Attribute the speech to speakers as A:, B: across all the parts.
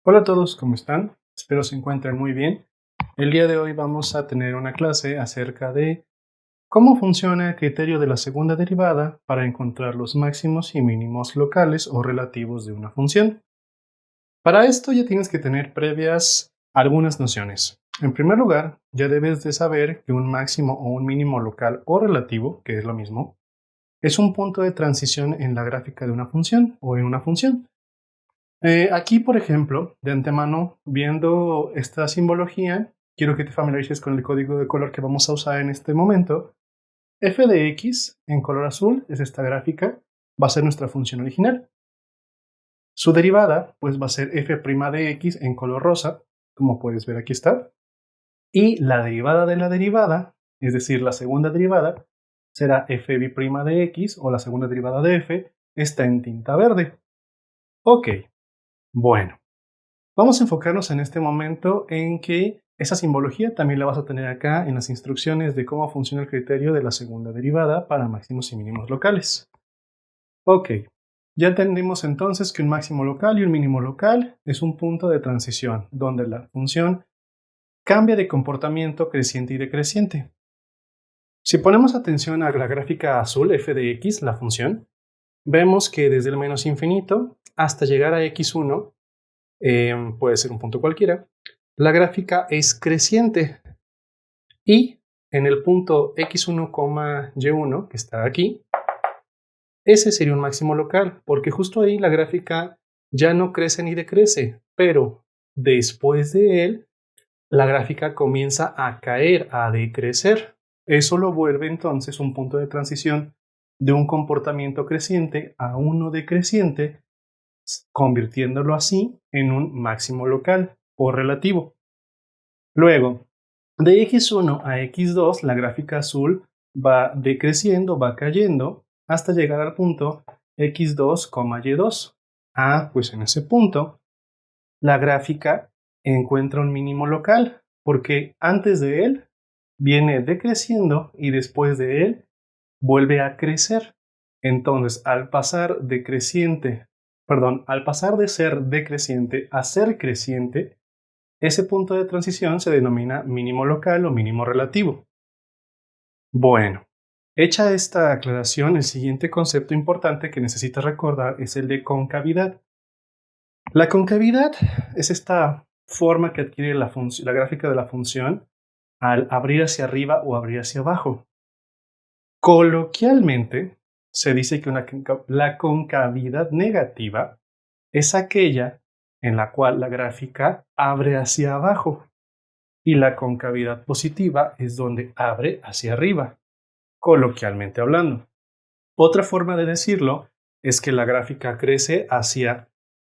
A: Hola a todos, ¿cómo están? Espero se encuentren muy bien. El día de hoy vamos a tener una clase acerca de cómo funciona el criterio de la segunda derivada para encontrar los máximos y mínimos locales o relativos de una función. Para esto ya tienes que tener previas algunas nociones. En primer lugar, ya debes de saber que un máximo o un mínimo local o relativo, que es lo mismo, es un punto de transición en la gráfica de una función o en una función. Aquí, por ejemplo, de antemano, viendo esta simbología, quiero que te familiarices con el código de color que vamos a usar en este momento. F de x en color azul es esta gráfica, va a ser nuestra función original. Su derivada, pues va a ser f' de x en color rosa, como puedes ver aquí está. Y la derivada de la derivada, es decir, la segunda derivada, será f'b' de x, o la segunda derivada de f, está en tinta verde. Ok, bueno. Vamos a enfocarnos en este momento en que esa simbología también la vas a tener acá en las instrucciones de cómo funciona el criterio de la segunda derivada para máximos y mínimos locales. Ok, ya entendimos entonces que un máximo local y un mínimo local es un punto de transición donde la función cambia de comportamiento creciente y decreciente. Si ponemos atención a la gráfica azul f de x, la función, vemos que desde el menos infinito hasta llegar a x1, puede ser un punto cualquiera, la gráfica es creciente y en el punto x1, y1 que está aquí, ese sería un máximo local, porque justo ahí la gráfica ya no crece ni decrece, pero después de él, la gráfica comienza a caer, a decrecer. Eso lo vuelve entonces un punto de transición de un comportamiento creciente a uno decreciente, convirtiéndolo así en un máximo local o relativo. Luego, de x1 a x2, la gráfica azul va decreciendo, va cayendo, hasta llegar al punto x2, y2. Pues en ese punto, la gráfica encuentra un mínimo local, porque antes de él viene decreciendo y después de él vuelve a crecer. Entonces, al pasar de ser decreciente a ser creciente, ese punto de transición se denomina mínimo local o mínimo relativo. Bueno, hecha esta aclaración, el siguiente concepto importante que necesitas recordar es el de concavidad. La concavidad es esta forma que adquiere la gráfica de la función al abrir hacia arriba o abrir hacia abajo. Coloquialmente, se dice que la concavidad negativa es aquella en la cual la gráfica abre hacia abajo y la concavidad positiva es donde abre hacia arriba, coloquialmente hablando. Otra forma de decirlo es que la gráfica crece hacia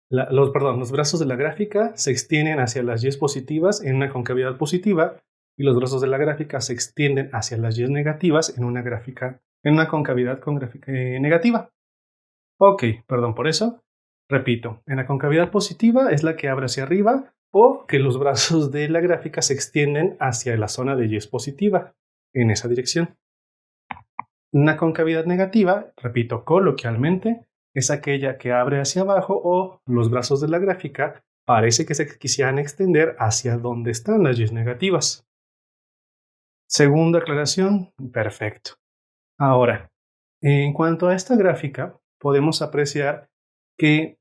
A: los brazos de la gráfica se extienden hacia las y positivas en una concavidad positiva y los brazos de la gráfica se extienden hacia las y negativas en una concavidad negativa. Ok, perdón por eso. Repito, en la concavidad positiva es la que abre hacia arriba o que los brazos de la gráfica se extienden hacia la zona de y positiva, en esa dirección. Una concavidad negativa, repito, coloquialmente, es aquella que abre hacia abajo o los brazos de la gráfica parece que se quisieran extender hacia donde están las y negativas. Segunda aclaración, perfecto. Ahora, en cuanto a esta gráfica, podemos apreciar que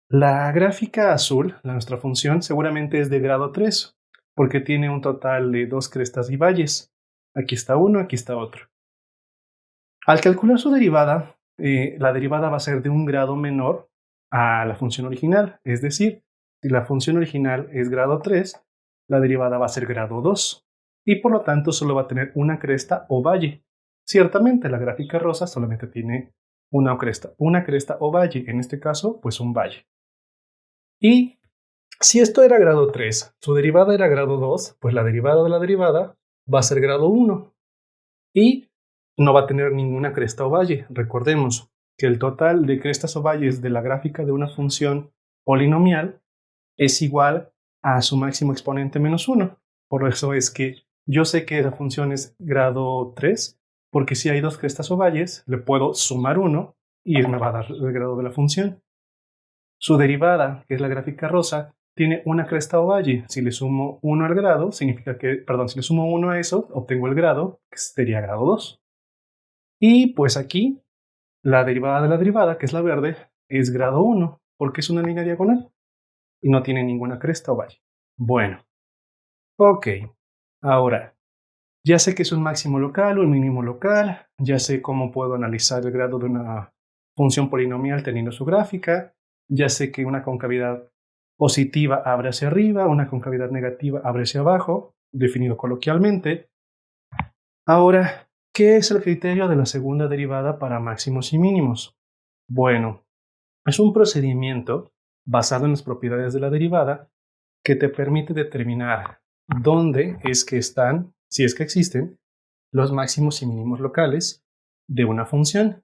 A: la gráfica azul, nuestra función, seguramente es de grado 3, porque tiene un total de 2 crestas y valles. Aquí está uno, aquí está otro. Al calcular su derivada, la derivada va a ser de un grado menor a la función original. Es decir, si la función original es grado 3, la derivada va a ser grado 2. Y por lo tanto solo va a tener una cresta o valle. Ciertamente la gráfica rosa solamente tiene una cresta o valle. En este caso, pues un valle. Y si esto era grado 3, su derivada era grado 2, pues la derivada de la derivada va a ser grado 1. Y no va a tener ninguna cresta o valle. Recordemos que el total de crestas o valles de la gráfica de una función polinomial es igual a su máximo exponente menos 1. Por eso es que yo sé que la función es grado 3, porque si hay 2 crestas o valles, le puedo sumar 1 y me va a dar el grado de la función. Su derivada, que es la gráfica rosa, tiene una cresta o valle. Si le sumo 1 al grado, significa que, perdón, si le sumo 1 a eso, obtengo el grado, que sería grado 2. Y pues aquí, la derivada de la derivada, que es la verde, es grado 1, porque es una línea diagonal y no tiene ninguna cresta o valle. Bueno, ok. Ahora, ya sé que es un máximo local o un mínimo local, ya sé cómo puedo analizar el grado de una función polinomial teniendo su gráfica, ya sé que una concavidad positiva abre hacia arriba, una concavidad negativa abre hacia abajo, definido coloquialmente. Ahora, ¿qué es el criterio de la segunda derivada para máximos y mínimos? Bueno, es un procedimiento basado en las propiedades de la derivada que te permite determinar dónde es que están, si es que existen, los máximos y mínimos locales de una función.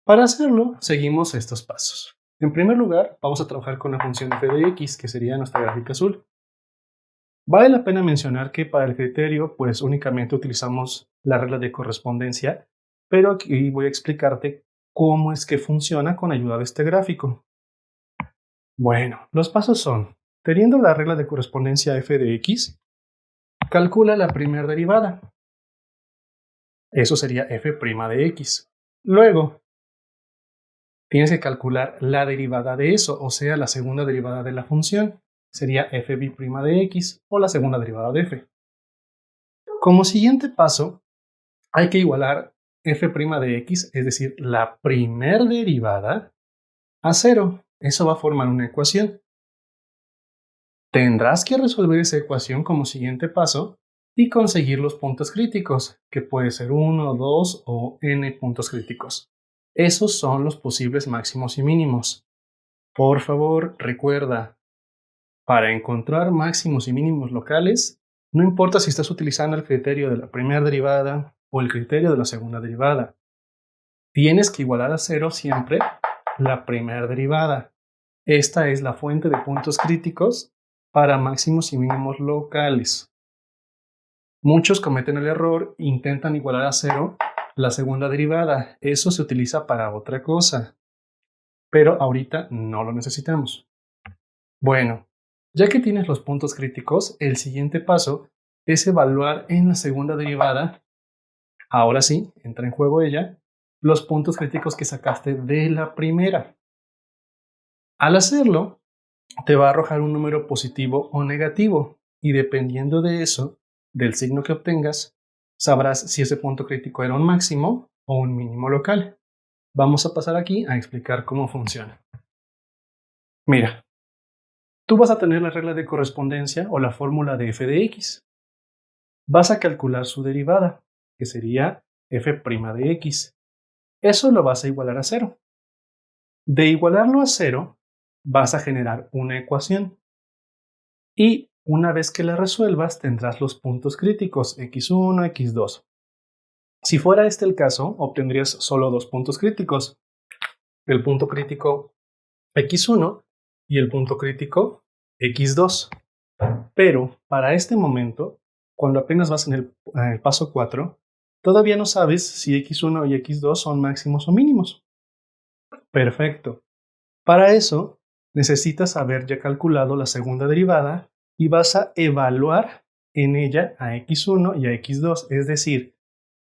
A: Para hacerlo, seguimos estos pasos. En primer lugar, vamos a trabajar con la función f de x, que sería nuestra gráfica azul. Vale la pena mencionar que para el criterio, pues únicamente utilizamos la regla de correspondencia, pero aquí voy a explicarte cómo es que funciona con ayuda de este gráfico. Bueno, los pasos son, teniendo la regla de correspondencia f de x, calcula la primera derivada. Eso sería f' de x. Luego, tienes que calcular la derivada de eso, o sea, la segunda derivada de la función. Sería fb' de x o la segunda derivada de f. Como siguiente paso, hay que igualar f' de x, es decir, la primer derivada, a 0. Eso va a formar una ecuación. Tendrás que resolver esa ecuación como siguiente paso y conseguir los puntos críticos, que puede ser 1, 2 o n puntos críticos. Esos son los posibles máximos y mínimos. Por favor, recuerda, para encontrar máximos y mínimos locales, no importa si estás utilizando el criterio de la primera derivada o el criterio de la segunda derivada. Tienes que igualar a 0 siempre la primera derivada. Esta es la fuente de puntos críticos para máximos y mínimos locales. Muchos cometen el error e intentan igualar a 0 la segunda derivada. Eso se utiliza para otra cosa, pero ahorita no lo necesitamos. Bueno, ya que tienes los puntos críticos, el siguiente paso es evaluar en la segunda derivada, ahora sí, entra en juego ella, los puntos críticos que sacaste de la primera. Al hacerlo, te va a arrojar un número positivo o negativo, y dependiendo de eso, del signo que obtengas, sabrás si ese punto crítico era un máximo o un mínimo local. Vamos a pasar aquí a explicar cómo funciona. Mira, tú vas a tener la regla de correspondencia o la fórmula de f de x. Vas a calcular su derivada, que sería f' de x. Eso lo vas a igualar a 0. De igualarlo a 0, vas a generar una ecuación. Y una vez que la resuelvas, tendrás los puntos críticos x1, x2. Si fuera este el caso, obtendrías solo dos puntos críticos. El punto crítico x1 y el punto crítico x2. Pero para este momento, cuando apenas vas en el paso 4, todavía no sabes si x1 y x2 son máximos o mínimos. Perfecto. Para eso, necesitas haber ya calculado la segunda derivada y vas a evaluar en ella a x1 y a x2, es decir,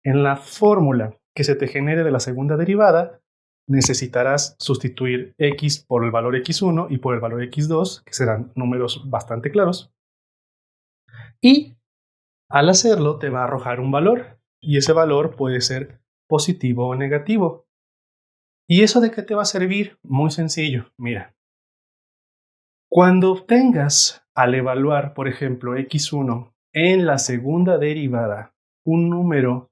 A: en la fórmula que se te genere de la segunda derivada, necesitarás sustituir x por el valor x1 y por el valor x2, que serán números bastante claros, y al hacerlo te va a arrojar un valor, y ese valor puede ser positivo o negativo. ¿Y eso de qué te va a servir? Muy sencillo, mira. Cuando obtengas, al evaluar, por ejemplo, x1 en la segunda derivada, un número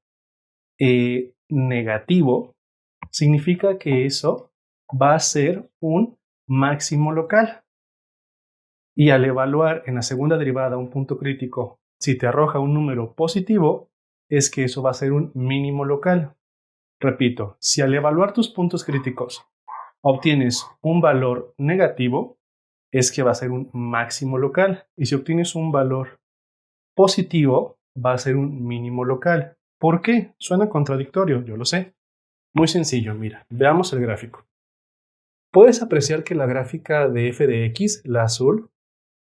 A: negativo, significa que eso va a ser un máximo local. Y al evaluar en la segunda derivada un punto crítico, si te arroja un número positivo, es que eso va a ser un mínimo local. Repito, si al evaluar tus puntos críticos obtienes un valor negativo, es que va a ser un máximo local. Y si obtienes un valor positivo, va a ser un mínimo local. ¿Por qué? Suena contradictorio, yo lo sé. Muy sencillo, mira, veamos el gráfico. Puedes apreciar que la gráfica de f de x, la azul,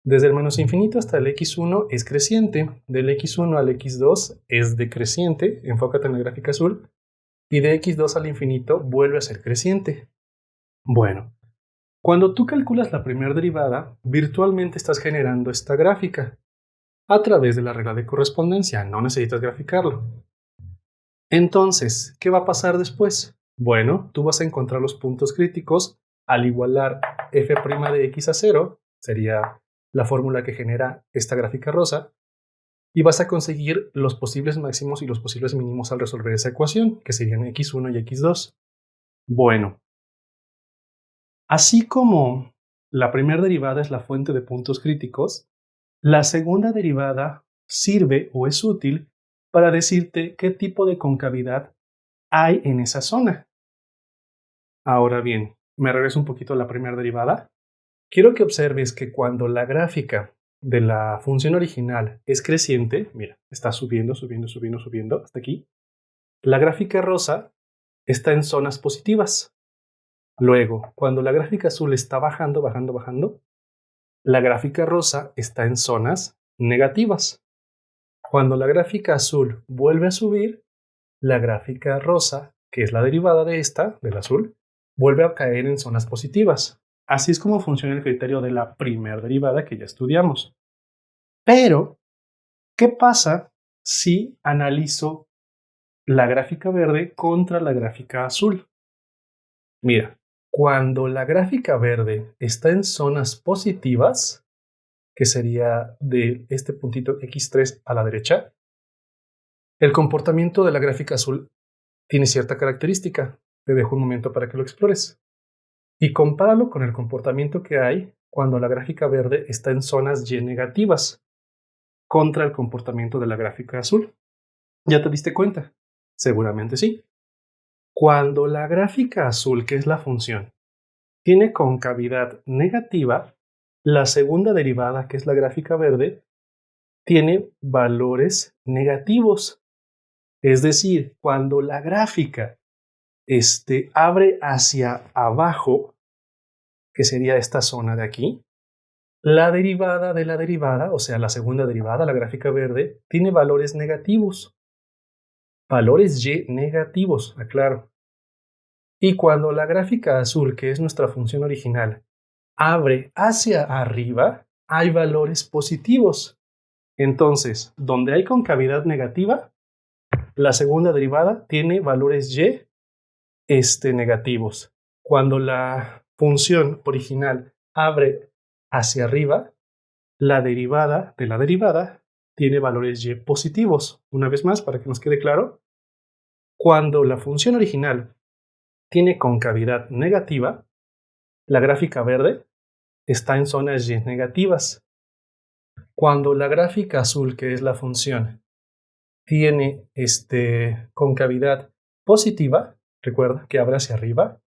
A: Desde el menos infinito hasta el x1 es creciente, del x1 al x2 es decreciente, enfócate en la gráfica azul, y de x2 al infinito vuelve a ser creciente. Bueno, cuando tú calculas la primera derivada, virtualmente estás generando esta gráfica a través de la regla de correspondencia, no necesitas graficarlo. Entonces, ¿qué va a pasar después? Bueno, tú vas a encontrar los puntos críticos al igualar f' de x a 0, sería la fórmula que genera esta gráfica rosa, y vas a conseguir los posibles máximos y los posibles mínimos al resolver esa ecuación, que serían x1 y x2. Bueno, así como la primera derivada es la fuente de puntos críticos, la segunda derivada sirve o es útil para decirte qué tipo de concavidad hay en esa zona. Ahora bien, me regreso un poquito a la primera derivada. Quiero que observes que cuando la gráfica de la función original es creciente, mira, está subiendo, subiendo, subiendo, subiendo hasta aquí, la gráfica rosa está en zonas positivas. Luego, cuando la gráfica azul está bajando, bajando, bajando, la gráfica rosa está en zonas negativas. Cuando la gráfica azul vuelve a subir, la gráfica rosa, que es la derivada de esta, del azul, vuelve a caer en zonas positivas. Así es como funciona el criterio de la primera derivada que ya estudiamos. Pero, ¿qué pasa si analizo la gráfica verde contra la gráfica azul? Mira, cuando la gráfica verde está en zonas positivas, que sería de este puntito x3 a la derecha, el comportamiento de la gráfica azul tiene cierta característica. Te dejo un momento para que lo explores. Y compáralo con el comportamiento que hay cuando la gráfica verde está en zonas y negativas contra el comportamiento de la gráfica azul. ¿Ya te diste cuenta? Seguramente sí. Cuando la gráfica azul, que es la función, tiene concavidad negativa, la segunda derivada, que es la gráfica verde, tiene valores negativos. Es decir, cuando la gráfica abre hacia abajo, que sería esta zona de aquí, la derivada de la derivada, o sea, la segunda derivada, la gráfica verde, tiene valores negativos. Valores y negativos, aclaro. Y cuando la gráfica azul, que es nuestra función original, abre hacia arriba, hay valores positivos. Entonces, donde hay concavidad negativa, la segunda derivada tiene valores y negativos. Cuando la función original abre hacia arriba, la derivada de la derivada tiene valores y positivos. Una vez más, para que nos quede claro, cuando la función original tiene concavidad negativa, la gráfica verde está en zonas y negativas. Cuando la gráfica azul, que es la función, tiene concavidad positiva, recuerda que abre hacia arriba,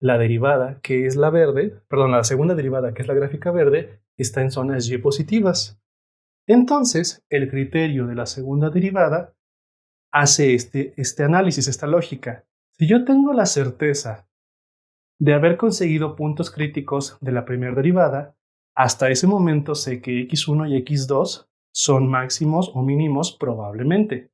A: la derivada, que es la verde, perdón, la segunda derivada, que es la gráfica verde, está en zonas y positivas. Entonces, el criterio de la segunda derivada hace este análisis, esta lógica. Si yo tengo la certeza de haber conseguido puntos críticos de la primera derivada, hasta ese momento sé que x1 y x2 son máximos o mínimos probablemente.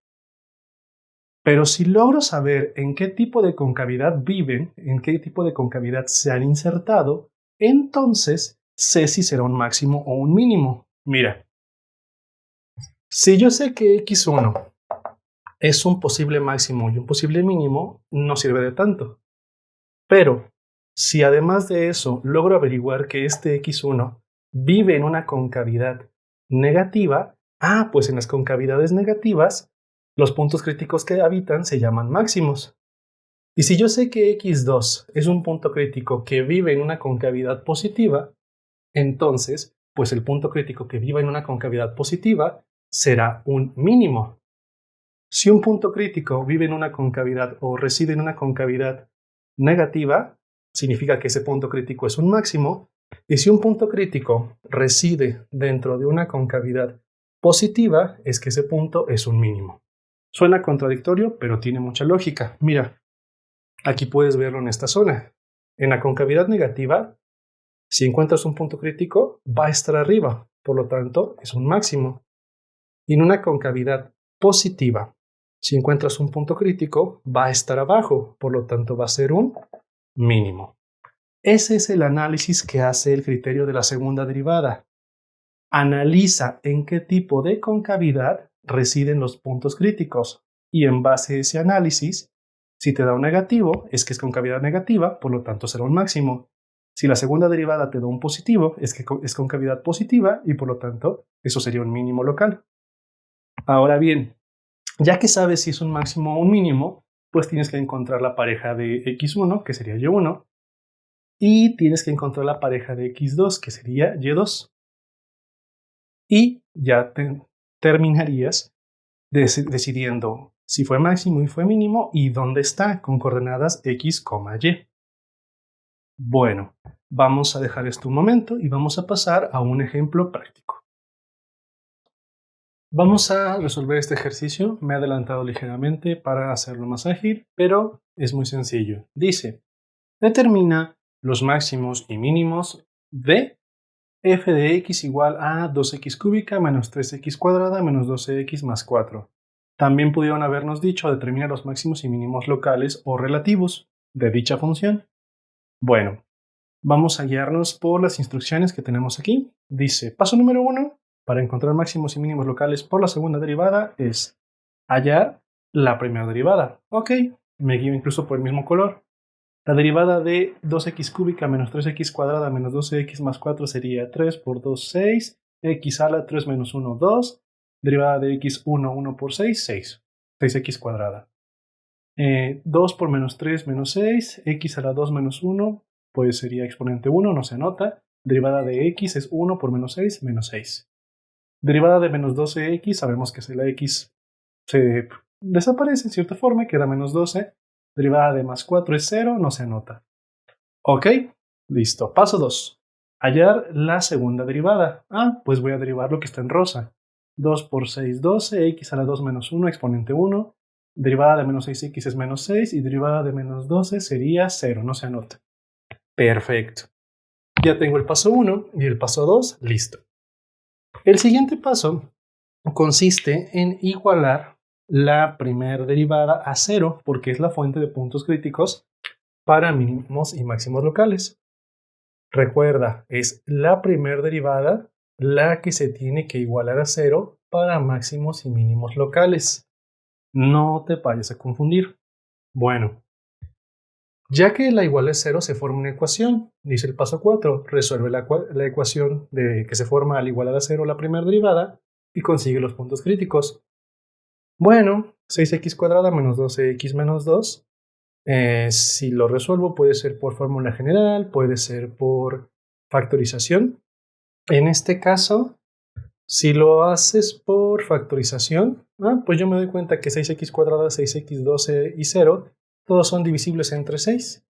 A: Pero si logro saber en qué tipo de concavidad viven, en qué tipo de concavidad se han insertado, entonces sé si será un máximo o un mínimo. Mira, si yo sé que x1 es un posible máximo y un posible mínimo, no sirve de tanto. Pero si además de eso logro averiguar que este x1 vive en una concavidad negativa, pues en las concavidades negativas los puntos críticos que habitan se llaman máximos. Y si yo sé que x2 es un punto crítico que vive en una concavidad positiva, entonces, pues el punto crítico que viva en una concavidad positiva será un mínimo. Si un punto crítico vive en una concavidad o reside en una concavidad negativa, significa que ese punto crítico es un máximo. Y si un punto crítico reside dentro de una concavidad positiva, es que ese punto es un mínimo. Suena contradictorio, pero tiene mucha lógica. Mira, aquí puedes verlo en esta zona. En la concavidad negativa, si encuentras un punto crítico, va a estar arriba. por lo tanto es un máximo. Y en una concavidad positiva, si encuentras un punto crítico, va a estar abajo, por lo tanto va a ser un mínimo. Ese es el análisis que hace el criterio de la segunda derivada. Analiza en qué tipo de concavidad residen los puntos críticos y en base a ese análisis, si te da un negativo, es que es concavidad negativa, por lo tanto será un máximo. Si la segunda derivada te da un positivo, es que es concavidad positiva y por lo tanto eso sería un mínimo local. Ahora bien, ya que sabes si es un máximo o un mínimo, pues tienes que encontrar la pareja de x1, que sería y1, y tienes que encontrar la pareja de x2, que sería y2. Y ya terminarías decidiendo si fue máximo y fue mínimo y dónde está con coordenadas x, y. Bueno, vamos a dejar esto un momento y vamos a pasar a un ejemplo práctico. Vamos a resolver este ejercicio. Me he adelantado ligeramente para hacerlo más ágil, pero es muy sencillo. Dice, determina los máximos y mínimos de f de x igual a 2x cúbica menos 3x cuadrada menos 12x más 4. También pudieron habernos dicho determina los máximos y mínimos locales o relativos de dicha función. Bueno, vamos a guiarnos por las instrucciones que tenemos aquí. Dice, paso número 1, para encontrar máximos y mínimos locales por la segunda derivada es hallar la primera derivada. Ok, me guío incluso por el mismo color. La derivada de 2x cúbica menos 3x cuadrada menos 12x más 4 sería 3 por 2, 6. X a la 3 menos 1, 2. Derivada de x, 1, 1 por 6, 6. 6x cuadrada. 2 por menos 3 menos 6. X a la 2 menos 1, pues sería exponente 1, no se anota. Derivada de x es 1 por menos 6, menos 6. Derivada de menos 12x, sabemos que si la x se desaparece en cierta forma, queda menos 12. Derivada de más 4 es 0, no se anota. Ok, listo. Paso 2. Hallar la segunda derivada. Pues voy a derivar lo que está en rosa. 2 por 6, 12, x a la 2 menos 1, exponente 1. Derivada de menos 6x es menos 6 y derivada de menos 12 sería 0, no se anota. Perfecto. Ya tengo el paso 1 y el paso 2, listo. El siguiente paso consiste en igualar la primera derivada a 0 porque es la fuente de puntos críticos para mínimos y máximos locales. Recuerda, es la primera derivada la que se tiene que igualar a 0 para máximos y mínimos locales. No te vayas a confundir. Bueno, ya que la igual es 0 se forma una ecuación, dice el paso 4, resuelve la ecuación que se forma al igualar a 0 la primera derivada y consigue los puntos críticos. Bueno, 6x cuadrada menos 12x menos 2. Si lo resuelvo puede ser por fórmula general, puede ser por factorización. En este caso, si lo haces por factorización, pues yo me doy cuenta que 6x cuadrada, 6x, 12 y 0, todos son divisibles entre 6.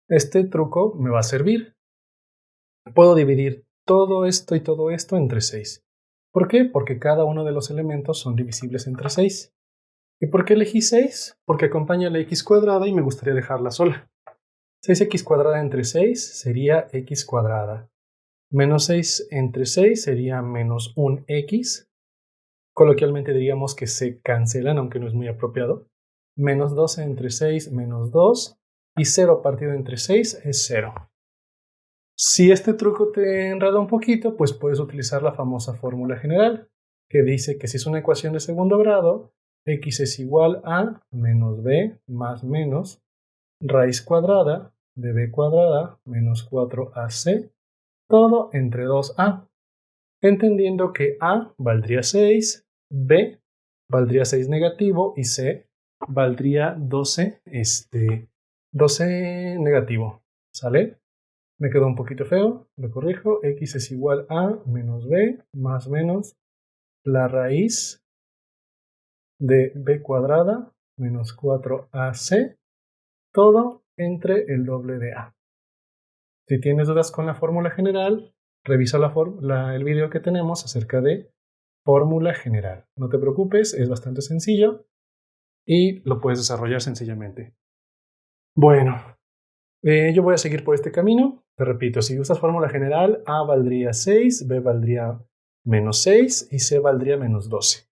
A: Este truco me va a servir. Puedo dividir todo esto y todo esto entre 6. ¿Por qué? Porque cada uno de los elementos son divisibles entre 6. ¿Y por qué elegí 6? Porque acompaña la x cuadrada y me gustaría dejarla sola. 6x cuadrada entre 6 sería x cuadrada. Menos 6 entre 6 sería menos 1x. Coloquialmente diríamos que se cancelan, aunque no es muy apropiado. Menos 12 entre 6, menos 2. Y 0 partido entre 6 es 0. Si este truco te enreda un poquito, pues puedes utilizar la famosa fórmula general, que dice que si es una ecuación de segundo grado, x es igual a menos b más menos raíz cuadrada de b cuadrada menos 4ac, todo entre 2a, entendiendo que a valdría 6, b valdría 6 negativo y c valdría 12 negativo, ¿sale? Me quedó un poquito feo, lo corrijo, x es igual a menos b más menos la raíz de b cuadrada menos 4ac, todo entre el doble de a. Si tienes dudas con la fórmula general, revisa el video que tenemos acerca de fórmula general. No te preocupes, es bastante sencillo y lo puedes desarrollar sencillamente. Bueno, yo voy a seguir por este camino. Te repito, si usas fórmula general, a valdría 6, b valdría menos 6 y c valdría menos 12.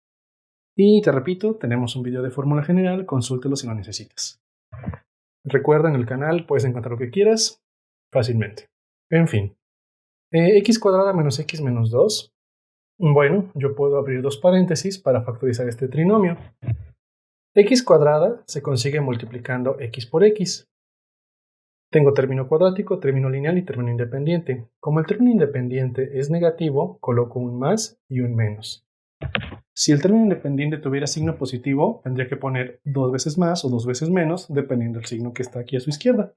A: Y te repito, tenemos un video de fórmula general, consúltelo si lo necesitas. Recuerda, en el canal puedes encontrar lo que quieras fácilmente. En fin, x cuadrada menos x menos 2. Bueno, yo puedo abrir dos paréntesis para factorizar este trinomio. X cuadrada se consigue multiplicando x por x. Tengo término cuadrático, término lineal y término independiente. Como el término independiente es negativo, coloco un más y un menos. Si el término independiente tuviera signo positivo, tendría que poner 2 veces más o 2 veces menos, dependiendo del signo que está aquí a su izquierda.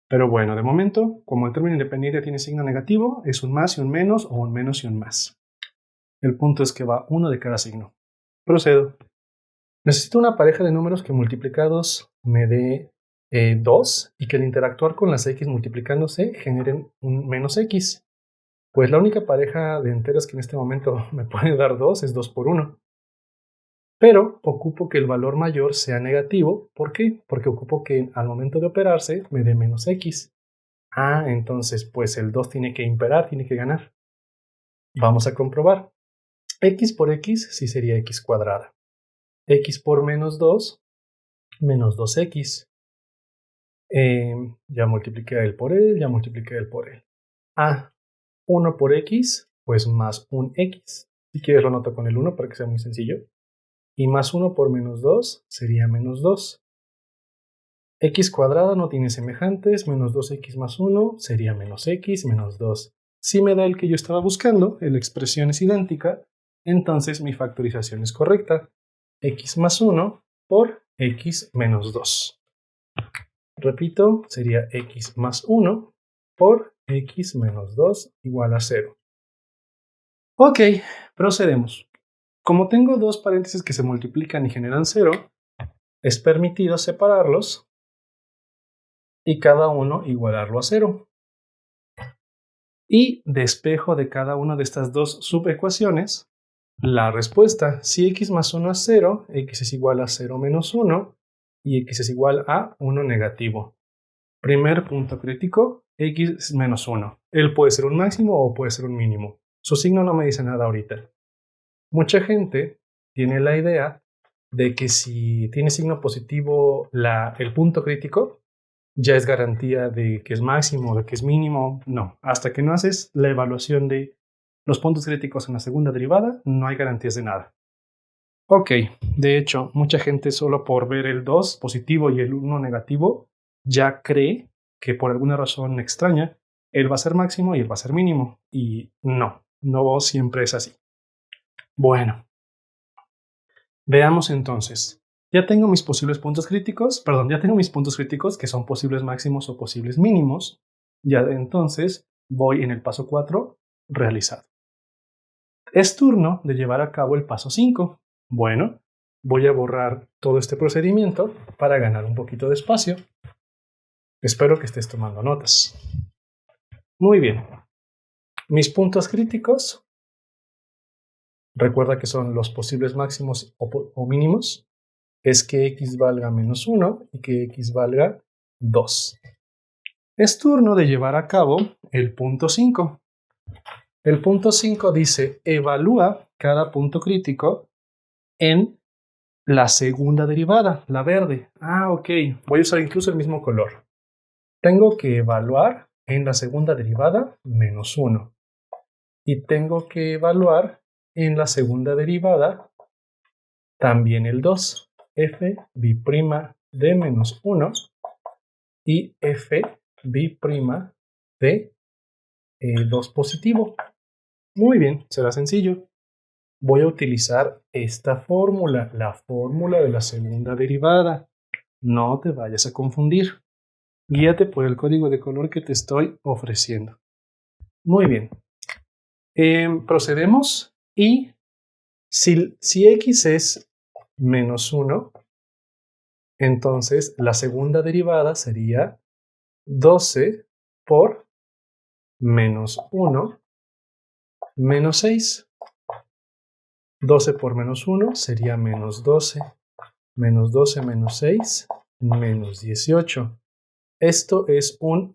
A: Pero bueno, de momento, como el término independiente tiene signo negativo, es un más y un menos o un menos y un más. El punto es que va uno de cada signo. Procedo. Necesito una pareja de números que multiplicados me dé 2 y que al interactuar con las x multiplicándose generen un menos x. Pues la única pareja de enteros que en este momento me puede dar 2 es 2 por 1. Pero ocupo que el valor mayor sea negativo. ¿Por qué? Porque ocupo que al momento de operarse me dé menos x. Entonces pues el 2 tiene que imperar, tiene que ganar. Vamos a comprobar. X por x sí sería x cuadrada. X por menos 2, menos 2x. Ya multipliqué él por él, ya multipliqué él por él. 1 por x, pues más un x. Si quieres lo anoto con el 1 para que sea muy sencillo. Y más 1 por menos 2 sería menos 2. X cuadrada no tiene semejantes, menos 2x más 1 sería menos x menos 2. Si me da el que yo estaba buscando, la expresión es idéntica, entonces mi factorización es correcta. X más 1 por x menos 2. Repito, sería x más 1 por x menos 2 igual a 0. Ok, procedemos. Como tengo dos paréntesis que se multiplican y generan 0, es permitido separarlos y cada uno igualarlo a 0. Y despejo de cada una de estas dos subecuaciones la respuesta. Si x más 1 es 0, x es igual a 0 menos 1 y x es igual a 1 negativo. Primer punto crítico, x es menos 1. Él puede ser un máximo o puede ser un mínimo. Su signo no me dice nada ahorita. Mucha gente tiene la idea de que si tiene signo positivo el punto crítico, ya es garantía de que es máximo, de que es mínimo. No, hasta que no haces la evaluación de los puntos críticos en la segunda derivada, no hay garantías de nada. Ok, de hecho, mucha gente solo por ver el 2 positivo y el 1 negativo, ya cree que por alguna razón extraña, él va a ser máximo y él va a ser mínimo. Y no siempre es así. Bueno, veamos entonces. Ya tengo mis puntos críticos que son posibles máximos o posibles mínimos. Ya entonces voy en el paso 4 realizado. Es turno de llevar a cabo el paso 5. Bueno, voy a borrar todo este procedimiento para ganar un poquito de espacio. Espero que estés tomando notas. Muy bien. Mis puntos críticos, recuerda que son los posibles máximos o mínimos, es que x valga menos 1 y que x valga 2. Es turno de llevar a cabo el punto 5. El punto 5 dice, evalúa cada punto crítico en la segunda derivada, la verde. Ok, voy a usar incluso el mismo color. Tengo que evaluar en la segunda derivada menos 1. Y tengo que evaluar en la segunda derivada también el 2. F b' de menos 1 y f b' de 2 positivo. Muy bien, será sencillo. Voy a utilizar esta fórmula, la fórmula de la segunda derivada. No te vayas a confundir. Guíate por el código de color que te estoy ofreciendo. Muy bien. Procedemos y si x es menos 1, entonces la segunda derivada sería 12 por menos 1 menos 6. 12 por menos 1 sería menos 12. Menos 12 menos 6, menos 18. Esto es un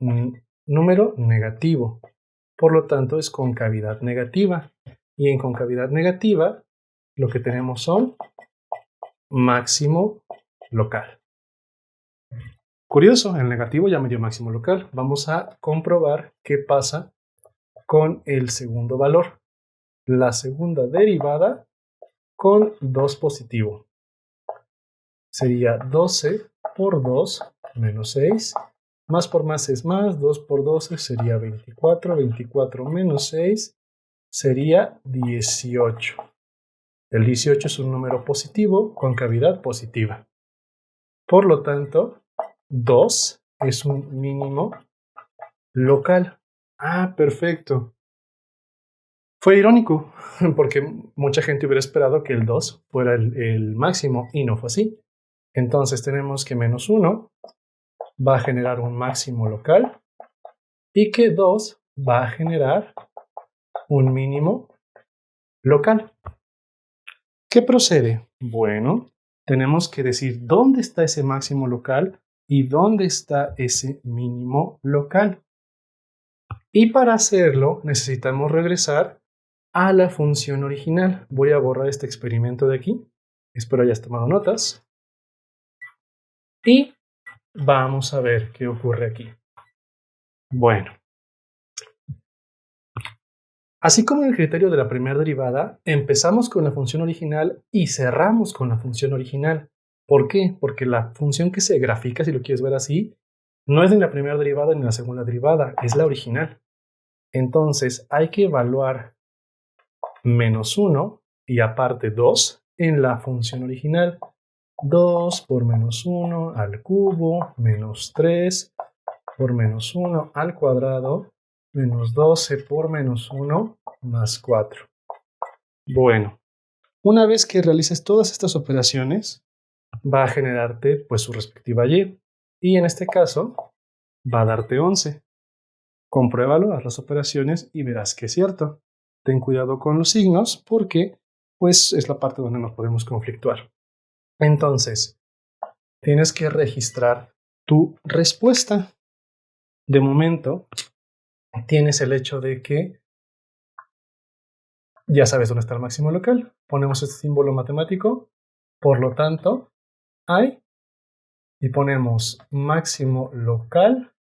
A: número negativo, por lo tanto es concavidad negativa. Y en concavidad negativa, lo que tenemos son máximo local. Curioso, el negativo ya me dio máximo local. Vamos a comprobar qué pasa con el segundo valor. La segunda derivada con 2 positivo. Sería 12 por 2 menos 6. Más por más es más. 2 por 12 sería 24. 24 menos 6 sería 18. El 18 es un número positivo con cavidad positiva. Por lo tanto, 2 es un mínimo local. Ah, perfecto. Fue irónico, porque mucha gente hubiera esperado que el 2 fuera el máximo y no fue así. Entonces tenemos que menos 1 va a generar un máximo local y que 2 va a generar un mínimo local. ¿Qué procede? Bueno, tenemos que decir dónde está ese máximo local y dónde está ese mínimo local. Y para hacerlo necesitamos regresar a la función original. Voy a borrar este experimento de aquí. Espero hayas tomado notas. Y vamos a ver qué ocurre aquí. Bueno, así como en el criterio de la primera derivada, empezamos con la función original y cerramos con la función original. ¿Por qué? Porque la función que se grafica, si lo quieres ver así, no es ni la primera derivada ni la segunda derivada, es la original. Entonces hay que evaluar menos 1 y aparte 2 en la función original. 2 por menos 1 al cubo, menos 3 por menos 1 al cuadrado, menos 12 por menos 1 más 4. Bueno, una vez que realices todas estas operaciones, va a generarte pues su respectiva y. Y en este caso, va a darte 11. Compruébalo, haz las operaciones y verás que es cierto. Ten cuidado con los signos porque pues es la parte donde nos podemos conflictuar. Entonces, tienes que registrar tu respuesta. De momento, tienes el hecho de que ya sabes dónde está el máximo local. Ponemos este símbolo matemático. Por lo tanto, hay y ponemos máximo local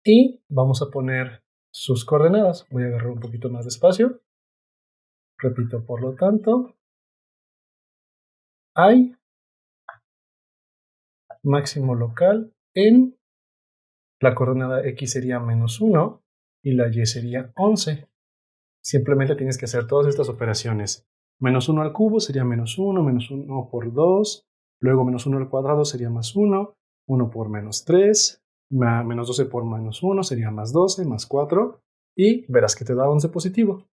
A: y vamos a poner sus coordenadas. Voy a agarrar un poquito más de espacio. Repito, por lo tanto, hay máximo local en la coordenada x sería menos 1 y la y sería 11. Simplemente tienes que hacer todas estas operaciones. Menos 1 al cubo sería menos 1 por 2, luego menos 1 al cuadrado sería más 1, 1 por menos 3, menos 12 por menos 1 sería más 12, más 4, y verás que te da 11 positivo.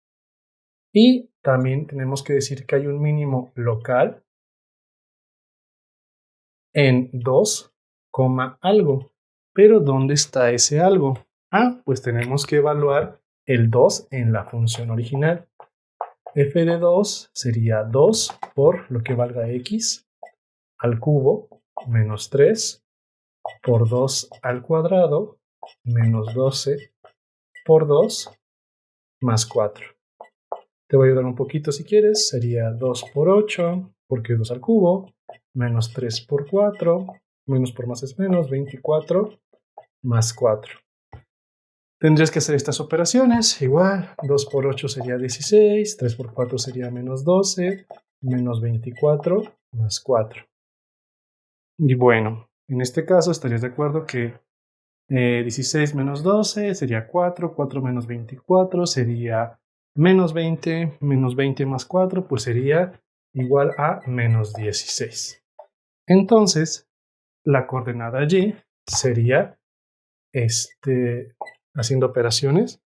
A: Y también tenemos que decir que hay un mínimo local en 2, algo. Pero ¿dónde está ese algo? Ah, pues tenemos que evaluar el 2 en la función original. F de 2 sería 2 por lo que valga x al cubo menos 3 por 2 al cuadrado menos 12 por 2 más 4. Te voy a ayudar un poquito si quieres. Sería 2 por 8 porque 2 al cubo menos 3 por 4 menos por más es menos 24 más 4. Tendrías que hacer estas operaciones, igual, 2 por 8 sería 16, 3 por 4 sería menos 12, menos 24, más 4. Y bueno, en este caso estarías de acuerdo que 16 menos 12 sería 4, 4 menos 24 sería menos 20 más 4, pues sería igual a menos 16. Entonces, la coordenada y sería haciendo operaciones,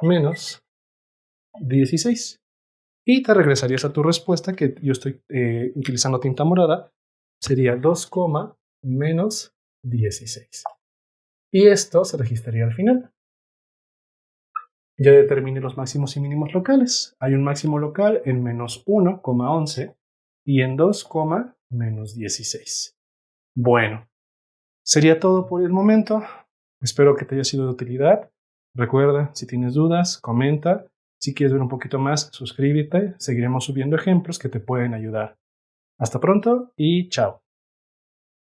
A: menos 16. Y te regresarías a tu respuesta, que yo estoy utilizando tinta morada, sería 2, menos 16. Y esto se registraría al final. Ya determiné los máximos y mínimos locales. Hay un máximo local en menos 1, 11 y en 2, menos 16. Bueno, sería todo por el momento. Espero que te haya sido de utilidad. Recuerda, si tienes dudas, comenta. Si quieres ver un poquito más, suscríbete, seguiremos subiendo ejemplos que te pueden ayudar. Hasta pronto y chao.